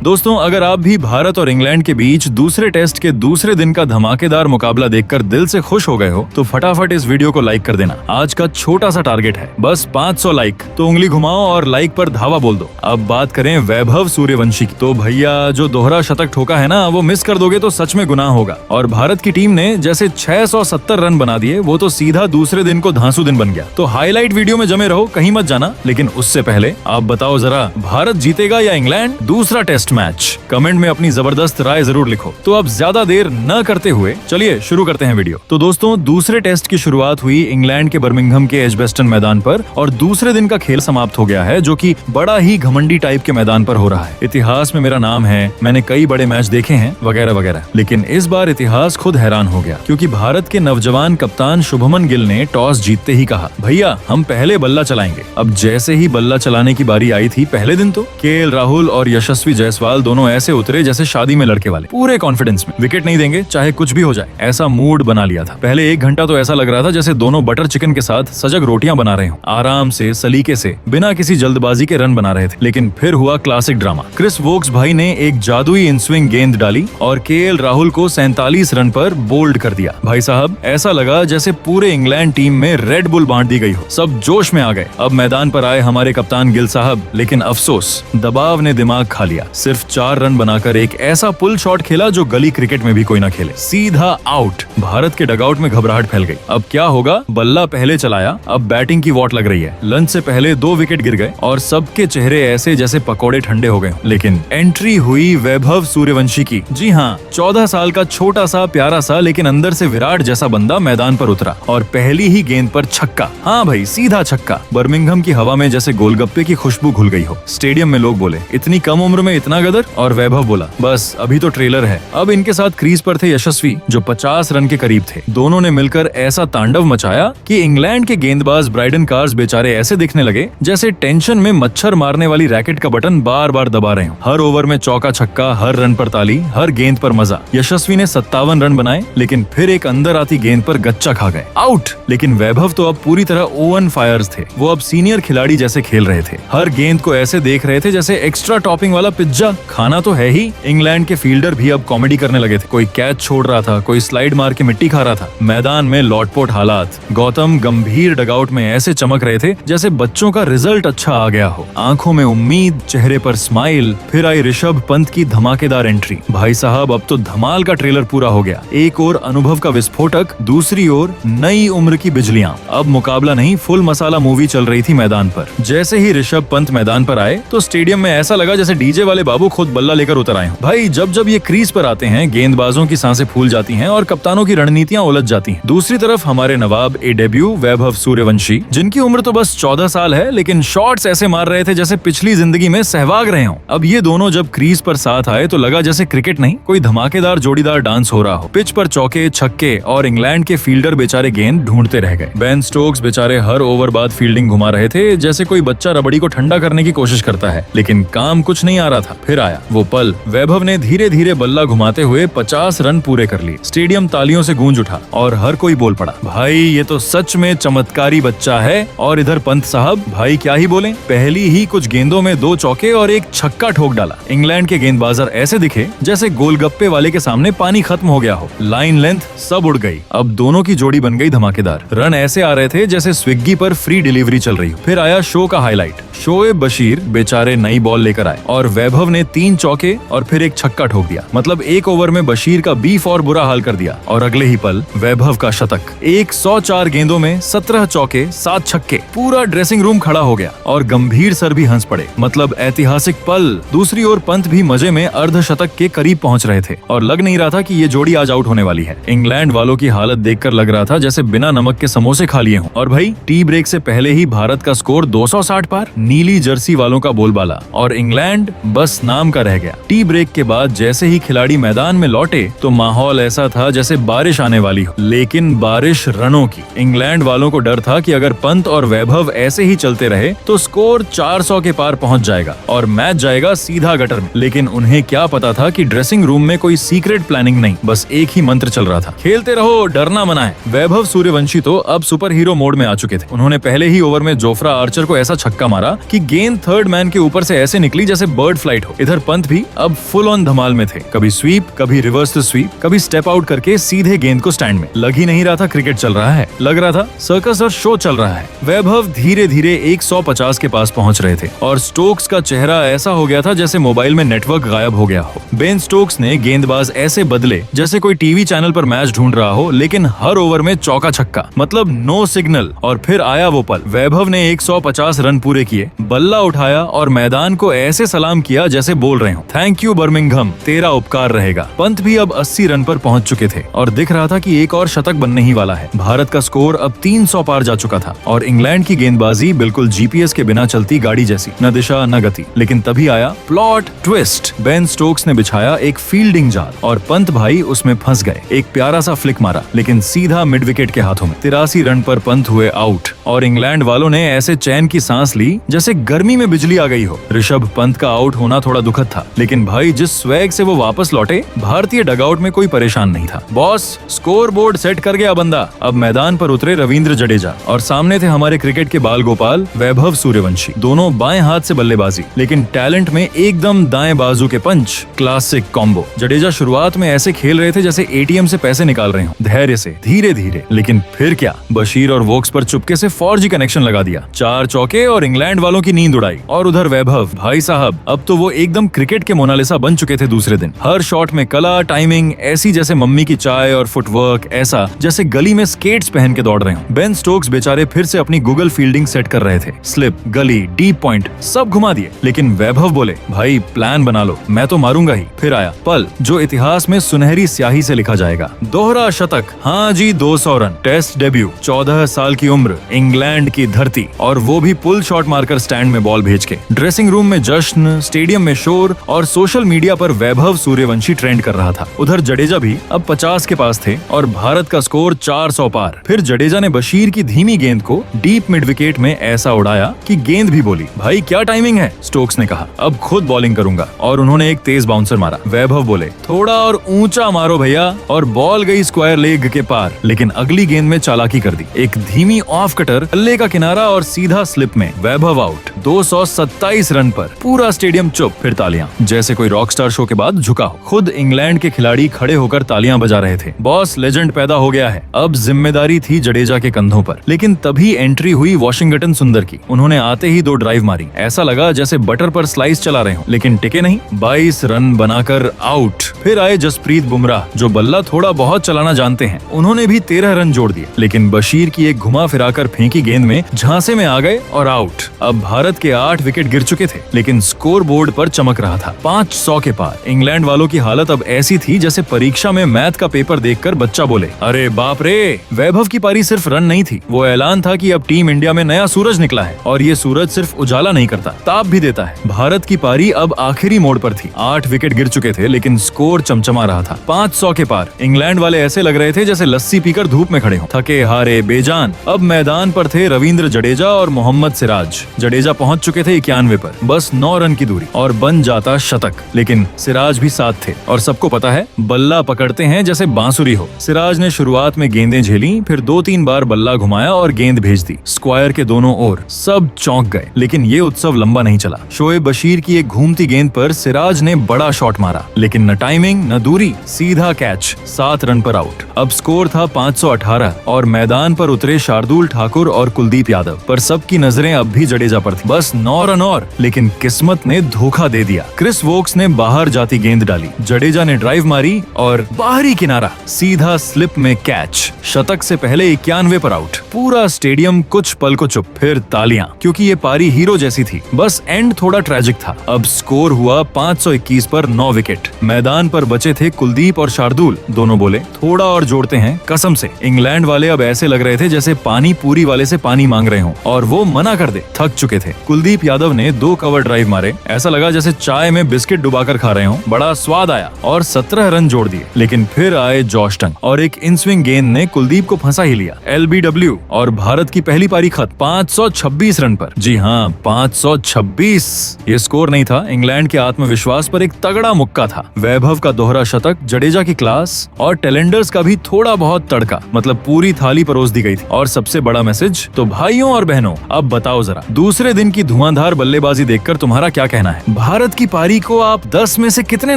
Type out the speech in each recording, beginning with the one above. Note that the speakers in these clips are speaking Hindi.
दोस्तों, अगर आप भी भारत और इंग्लैंड के बीच दूसरे टेस्ट के दूसरे दिन का धमाकेदार मुकाबला देखकर दिल से खुश हो गए हो तो फटाफट इस वीडियो को लाइक कर देना। आज का छोटा सा टारगेट है, बस 500 लाइक। तो उंगली घुमाओ और लाइक पर धावा बोल दो। अब बात करें वैभव सूर्यवंशी की, तो भैया जो दोहरा शतक ठोका है ना, वो मिस कर दोगे तो सच में गुनाह होगा। और भारत की टीम ने जैसे 670 रन बना दिए, वो तो सीधा दूसरे दिन को धांसू दिन बन गया। तो हाईलाइट वीडियो में जमे रहो, कहीं मत जाना। लेकिन उससे पहले आप बताओ जरा, भारत जीतेगा या इंग्लैंड दूसरा टेस्ट मैच? कमेंट में अपनी जबरदस्त राय जरूर लिखो। तो अब ज्यादा देर न करते हुए चलिए शुरू करते हैं वीडियो। तो दोस्तों, दूसरे टेस्ट की शुरुआत हुई इंग्लैंड के बर्मिंघम के एजबेस्टन मैदान पर और दूसरे दिन का खेल समाप्त हो गया है, जो कि बड़ा ही घमंडी टाइप के मैदान पर हो रहा है। इतिहास में मेरा नाम है, मैंने कई बड़े मैच देखे हैं वगैरह वगैरह, लेकिन इस बार इतिहास खुद हैरान हो गया, क्योंकि भारत के नवजवान कप्तान शुभमन गिल ने टॉस जीतते ही कहा, भैया हम पहले बल्ला चलाएंगे। अब जैसे ही बल्ला चलाने की बारी आई थी पहले दिन, तो केएल राहुल और यशस्वी जायसवाल दोनों ऐसे उतरे जैसे शादी में लड़के वाले, पूरे कॉन्फिडेंस में विकेट नहीं देंगे चाहे कुछ भी हो जाए, ऐसा मूड बना लिया था। पहले 1 घंटा तो ऐसा लग रहा था जैसे दोनों बटर चिकन के साथ सजग रोटियां बना रहे हो, आराम से सलीके से बिना किसी जल्दबाजी के रन बना रहे थे। लेकिन फिर हुआ क्लासिक ड्रामा। क्रिस वोक्स भाई ने एक जादुई इनस्विंग गेंद डाली और केएल राहुल को 47 रन पर बोल्ड कर दिया। भाई साहब, ऐसा लगा जैसे पूरे इंग्लैंड टीम में रेड बुल बांट दी गई हो, सब जोश में आ गए। अब मैदान पर आए हमारे कप्तान गिल साहब, लेकिन अफसोस, दबाव ने दिमाग खा लिया। सिर्फ 4 रन बनाकर एक ऐसा पुल शॉट खेला जो गली क्रिकेट में भी कोई ना खेले, सीधा आउट। भारत के डगआउट में घबराहट फैल गई। अब क्या होगा? बल्ला पहले चलाया, अब बैटिंग की वॉट लग रही है। लंच से पहले 2 विकेट गिर गए और सबके चेहरे ऐसे जैसे पकोड़े ठंडे हो गए। लेकिन एंट्री हुई वैभव सूर्यवंशी की। जी हाँ, 14 साल का छोटा सा प्यारा सा लेकिन अंदर से विराट जैसा बंदा मैदान पर उतरा और पहली ही गेंद पर छक्का। हाँ भाई, सीधा छक्का। बर्मिंघम की हवा में जैसे गोलगप्पे की खुशबू घुल गई हो। स्टेडियम में लोग बोले, इतनी कम उम्र में इतना गदर? और वैभव बोला, बस अभी तो ट्रेलर है। अब इनके साथ क्रीज पर थे यशस्वी, जो 50 रन के करीब थे। दोनों ने मिलकर ऐसा तांडव मचाया कि इंग्लैंड के गेंदबाज ब्राइडन कार्स बेचारे ऐसे दिखने लगे जैसे टेंशन में मच्छर मारने वाली रैकेट का बटन बार बार दबा रहे हो। हर ओवर में चौका छक्का, हर रन पर ताली, हर गेंद पर मजा। यशस्वी ने 57 रन बनाए, लेकिन फिर एक अंदर आती गेंद पर गच्चा खा गए, आउट। लेकिन वैभव तो अब पूरी तरह ओवन फायर्स थे। वो अब सीनियर खिलाड़ी जैसे खेल रहे थे, हर गेंद को ऐसे देख रहे थे जैसे एक्स्ट्रा टॉपिंग वाला पिज्जा खाना तो है ही। इंग्लैंड के फील्डर भी अब कॉमेडी करने लगे थे। कोई कैच छोड़ रहा था, कोई स्लाइड मार के मिट्टी खा रहा था। मैदान में लॉटपोट हालात। गौतम गंभीर डगआउट में ऐसे चमक रहे थे जैसे बच्चों का रिजल्ट अच्छा आ गया हो। आंखों में उम्मीद, चेहरे पर स्माइल। फिर आई ऋषभ पंत की धमाकेदार एंट्री। भाई साहब, अब तो धमाल का ट्रेलर पूरा हो गया। एक और अनुभव का विस्फोटक, दूसरी ओर नई उम्र की बिजलियां। अब मुकाबला नहीं, फुल मसाला मूवी चल रही थी मैदान पर। जैसे ही ऋषभ पंत मैदान पर आए तो स्टेडियम में ऐसा लगा जैसे डीजे वाले बाबू खुद बल्ला लेकर उतर आए। भाई, जब ये क्रीज पर आते हैं, गेंदबाजों की सांसें फूल जाती हैं और कप्तानों की रणनीतियां उलझ जाती हैं। दूसरी तरफ हमारे नवाब ए डेब्यू वैभव सूर्यवंशी, जिनकी उम्र तो बस 14 साल है, लेकिन शॉट्स ऐसे मार रहे थे जैसे पिछली जिंदगी में सहवाग रहे हों। अब ये दोनों जब क्रीज पर साथ आए तो लगा जैसे क्रिकेट नहीं, कोई धमाकेदार जोड़ीदार डांस हो रहा हो। पिच पर चौके छक्के और इंग्लैंड के फील्डर बेचारे गेंद ढूंढते रह गए। बेन स्टोक्स बेचारे हर ओवर बाद फील्डिंग घुमा रहे थे जैसे कोई बच्चा रबड़ी को ठंडा करने की कोशिश करता है, लेकिन काम कुछ नहीं आ रहा था। फिर आया वो पल, वैभव ने धीरे धीरे बल्ला घुमाते हुए 50 रन पूरे कर लिए। स्टेडियम तालियों से गूंज उठा और हर कोई बोल पड़ा, भाई ये तो सच में चमत्कारी बच्चा है। और इधर पंत साहब, भाई क्या ही बोले, पहली ही कुछ गेंदों में 2 चौके और एक छक्का ठोक डाला। इंग्लैंड के गेंदबाजर ऐसे दिखे जैसे गोलगप्पे वाले के सामने पानी खत्म हो गया हो। लाइन लेंथ सब उड़ गई। अब दोनों की जोड़ी बन गई धमाकेदार। रन ऐसे आ रहे थे जैसे स्विग्गी पर फ्री डिलीवरी चल रही हो। फिर आया शो का हाईलाइट। शोएब बशीर बेचारे नई बॉल लेकर आए और वैभव ने 3 चौके और फिर एक छक्का ठोक दिया। मतलब एक ओवर में बशीर का बीफ और बुरा हाल कर दिया और अगले ही पल वैभव का शतक। 104 गेंदों में 17 चौके 7 छक्के। पूरा ड्रेसिंग रूम खड़ा हो गया और गंभीर सर भी हंस पड़े। मतलब ऐतिहासिक पल। दूसरी ओर पंत भी मजे में अर्धशतक के करीब पहुंच रहे थे और लग नहीं रहा था कि ये जोड़ी आज आउट होने वाली है। इंग्लैंड वालों की हालत देखकर लग रहा था जैसे बिना नमक के समोसे खा लिए हों। और भाई, टी ब्रेक से पहले ही भारत का स्कोर 260 पार। नीली जर्सी वालों का बोलबाला और इंग्लैंड बस नाम का रह गया। टी ब्रेक के बाद जैसे ही खिलाड़ी मैदान में लौटे तो माहौल ऐसा था जैसे बारिश आने वाली हो, लेकिन बारिश रनों की। इंग्लैंड वालों को डर था कि अगर पंत और वैभव ऐसे ही चलते रहे तो स्कोर 400 के पार पहुंच जाएगा और मैच जाएगा सीधा गटर में। लेकिन उन्हें क्या पता था कि ड्रेसिंग रूम में कोई सीक्रेट प्लानिंग नहीं, बस एक ही मंत्र चल रहा था, खेलते रहो, डरना मना है। वैभव सूर्यवंशी तो अब सुपर हीरो मोड में आ चुके थे। उन्होंने पहले ही ओवर में जोफ्रा आर्चर को ऐसा छक्का मारा कि गेंद थर्ड मैन के ऊपर से ऐसे निकली जैसे बर्ड फ्लाइट हो। इधर पंत भी अब फुल ऑन धमाल में थे, कभी स्वीप, कभी रिवर्स टू स्वीप, कभी स्टेप आउट करके सीधे गेंद को स्टैंड में। लग ही नहीं रहा था क्रिकेट चल रहा है, लग रहा था सर्कस और शो चल रहा है। वैभव धीरे धीरे 150 के पास पहुंच रहे थे और स्टोक्स का चेहरा ऐसा हो गया था जैसे मोबाइल में नेटवर्क गायब हो गया हो। बेन स्टोक्स ने गेंदबाज ऐसे बदले जैसे कोई टीवी चैनल पर मैच ढूंढ रहा हो, लेकिन हर ओवर में चौका छक्का, मतलब नो सिग्नल। और फिर आया वो पल, वैभव ने 150 रन पूरे किए, बल्ला उठाया और मैदान को ऐसे सलाम किया जैसे बोल रहे हो, थैंक यू बर्मिंघम, तेरा उपकार रहेगा। पंत भी अब 80 रन पर पहुंच चुके थे और दिख रहा था कि एक और शतक बनने ही वाला है। भारत का स्कोर अब 300 पार जा चुका था और इंग्लैंड की गेंदबाजी बिल्कुल जीपीएस के बिना चलती गाड़ी जैसी, न दिशा न गति। लेकिन तभी आया प्लॉट ट्विस्ट। बेन स्टोक्स ने बिछाया एक फील्डिंग जाल और पंत भाई उसमें फंस गए। एक प्यारा सा फ्लिक मारा, लेकिन सीधा मिड विकेट के हाथों में। 83 रन पर पंत हुए आउट और इंग्लैंड वालों ने ऐसे चैन की सांस ली जैसे गर्मी में बिजली आ गई हो। ऋषभ पंत का आउट होना थोड़ा दुखद था, लेकिन भाई जिस स्वैग से वो वापस लौटे, भारतीय डगआउट में कोई परेशान नहीं था। बॉस, स्कोर बोर्ड सेट कर गया बंदा। अब मैदान पर उतरे रविंद्र जडेजा और सामने थे हमारे क्रिकेट के बाल गोपाल वैभव सूर्यवंशी। दोनों बाएं हाथ से बल्लेबाजी, लेकिन टैलेंट में एकदम दाएं बाजू के पंच, क्लासिक कॉम्बो। जडेजा शुरुआत में ऐसे खेल रहे थे जैसे एटीएम से पैसे निकाल रहे हो, धैर्य से, धीरे धीरे। लेकिन फिर क्या, बशीर और वोक्स पर चुपके से 4G कनेक्शन लगा दिया, 4 चौके और इंग्लैंड वालों की नींद उड़ाई। और उधर वैभव भाई साहब, अब तो वो एकदम क्रिकेट के मोनालिसा बन चुके थे दूसरे दिन। हर शॉट में कला, टाइमिंग ऐसी जैसे मम्मी की चाय, और फुटवर्क ऐसा जैसे गली में स्केट्स पहन के दौड़ रहे हो। बेन स्टोक्स बेचारे फिर से अपनी गूगल फील्डिंग सेट कर रहे थे, स्लिप, गली, डीप पॉइंट सब घुमा दिए। लेकिन वैभव बोले, भाई प्लान बना लो, मैं तो मारूंगा ही। फिर आया पल जो इतिहास में सुनहरी स्याही से लिखा जाएगा, दोहरा शतक। हाँ जी, 200 रन, टेस्ट डेब्यू, 14 साल की उम्र, इंग्लैंड की धरती, और वो भी पुल शॉट मारकर स्टैंड में बॉल भेज के। ड्रेसिंग रूम में जश्न, स्टेडियम में शोर और सोशल मीडिया पर वैभव सूर्यवंशी ट्रेंड कर रहा था। उधर जडेजा भी अब 50 के पास थे और भारत का स्कोर 400 पार। फिर जडेजा ने बशीर की धीमी गेंद को डीप मिड विकेट में ऐसा उड़ाया कि गेंद भी बोली, भाई क्या टाइमिंग है। स्टोक्स ने कहा, अब खुद बॉलिंग करूंगा, और उन्होंने एक तेज बाउंसर मारा। वैभव बोले, थोड़ा और ऊंचा मारो भैया, और बॉल गई स्क्वायर लेग के पार। लेकिन अगली गेंद में चालाकी कर दी, एक धीमी ऑफ कटर, अल्ले का किनारा और सीधा स्लिप में। वैभव आउट। 227 रन पर पूरा स्टेडियम चुप। फिर तालियां, जैसे कोई रॉकस्टार शो के बाद झुका हो। खुद इंग्लैंड के खिलाड़ी खड़े होकर तालियां बजा रहे थे। बॉस, लेजेंड पैदा हो गया है। अब जिम्मेदारी थी जडेजा के कंधों पर। लेकिन तभी एंट्री हुई वॉशिंगटन सुंदर की। उन्होंने आते ही 2 ड्राइव मारी, ऐसा लगा जैसे बटर पर स्लाइस चला रहे हो, लेकिन टिके नहीं। 22 रन बनाकर आउट। फिर आए जसप्रीत बुमराह, जो बल्ला थोड़ा बहुत चलाना जानते हैं। उन्होंने भी 13 रन जोड़ दिए, लेकिन बशीर की एक घुमा फिराकर फेंकी गेंद में झांसे में आ गए और आउट। अब भारत के 8 विकेट गिर चुके थे, लेकिन स्कोर बोर्ड पर चमक रहा था 500 के पार। इंग्लैंड वालों की हालत अब ऐसी थी जैसे परीक्षा में मैथ का पेपर देखकर बच्चा बोले, अरे बाप रे। वैभव की पारी सिर्फ रन नहीं थी, वो ऐलान था कि अब टीम इंडिया में नया सूरज निकला है, और ये सूरज सिर्फ उजाला नहीं करता, ताप भी देता है। भारत की पारी अब आखिरी मोड़ पर थी। 8 विकेट गिर चुके थे, लेकिन स्कोर चमचमा रहा था 500 के पार। इंग्लैंड वाले ऐसे लग रहे थे जैसे लस्सी पीकर धूप में खड़े हो, थके हारे बेजान। अब मैदान पर थे रविंद्र जडेजा और मोहम्मद सिराज। जडेजा पहुंच चुके थे 91 पर, बस 9 रन की दूरी और बन जाता शतक। लेकिन सिराज भी साथ थे, और सबको पता है बल्ला पकड़ते हैं जैसे बांसुरी हो। सिराज ने शुरुआत में गेंदें झेली, फिर 2-3 बार बल्ला घुमाया और गेंद भेज दी स्क्वायर के दोनों ओर। सब चौंक गए, लेकिन ये उत्सव लंबा नहीं चला। शोएब बशीर की एक घूमती गेंद पर सिराज ने बड़ा शॉट मारा, लेकिन न टाइमिंग न दूरी, सीधा कैच, 7 रन पर आउट। अब स्कोर था 518 और मैदान पर उतरे शार्दुल ठाकुर और कुलदीप यादव। पर सबकी नजरें अब भी जडेजा पर थी, बस 9 रन और। लेकिन किस्मत ने धोखा दे दिया। क्रिस वोक्स ने बाहर जाती गेंद डाली, जडेजा ने ड्राइव मारी और बाहरी किनारा, सीधा स्लिप में कैच। शतक से पहले 91 पर आउट। पूरा स्टेडियम कुछ पल को चुप, फिर तालियां, क्योंकि ये पारी हीरो जैसी थी। बस एंड थोड़ा ट्रेजिक था। अब स्कोर हुआ 521 पर 9 विकेट। मैदान पर बचे थे कुलदीप और शार्दुल। दोनों बोले, थोड़ा और जोड़ते हैं कसम से। इंग्लैंड वाले अब ऐसे लग रहे थे जैसे पानी पूरी वाले से पानी मांग रहे हो, और वो मना कर दे, थक चुके थे। कुलदीप यादव ने 2 कवर ड्राइव मारे, ऐसा लगा जैसे चाय में बिस्किट डुबाकर खा रहे हो। बड़ा स्वाद आया और 17 रन जोड़ दिए। लेकिन फिर आए जॉश टंग और एक इन स्विंग गेंद ने कुलदीप को फंसा ही लिया। LBW और भारत की पहली पारी खत्म 526 रन पर। जी हाँ, 526। ये स्कोर नहीं था, इंग्लैंड के आत्मविश्वास पर एक तगड़ा मुक्का था। वैभव का दोहरा शतक, जडेजा की क्लास और टेलेंडर्स का भी थोड़ा बहुत तड़का, मतलब पूरी थाली परोस दी गई थी। और सबसे बड़ा मैसेज, तो भाइयों और बहनों, अब बताओ जरा, दूसरे दिन की धुआंधार बल्लेबाजी देखकर तुम्हारा क्या कहना है? भारत की पारी को आप 10 में से कितने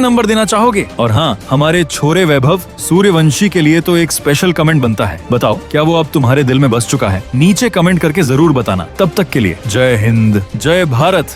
नंबर देना चाहोगे? और हाँ, हमारे छोरे वैभव सूर्यवंशी के लिए तो एक स्पेशल कमेंट बनता है। बताओ, क्या वो अब तुम्हारे दिल में बस चुका है? नीचे कमेंट करके जरूर बताना। तब तक के लिए जय हिंद, जय भारत।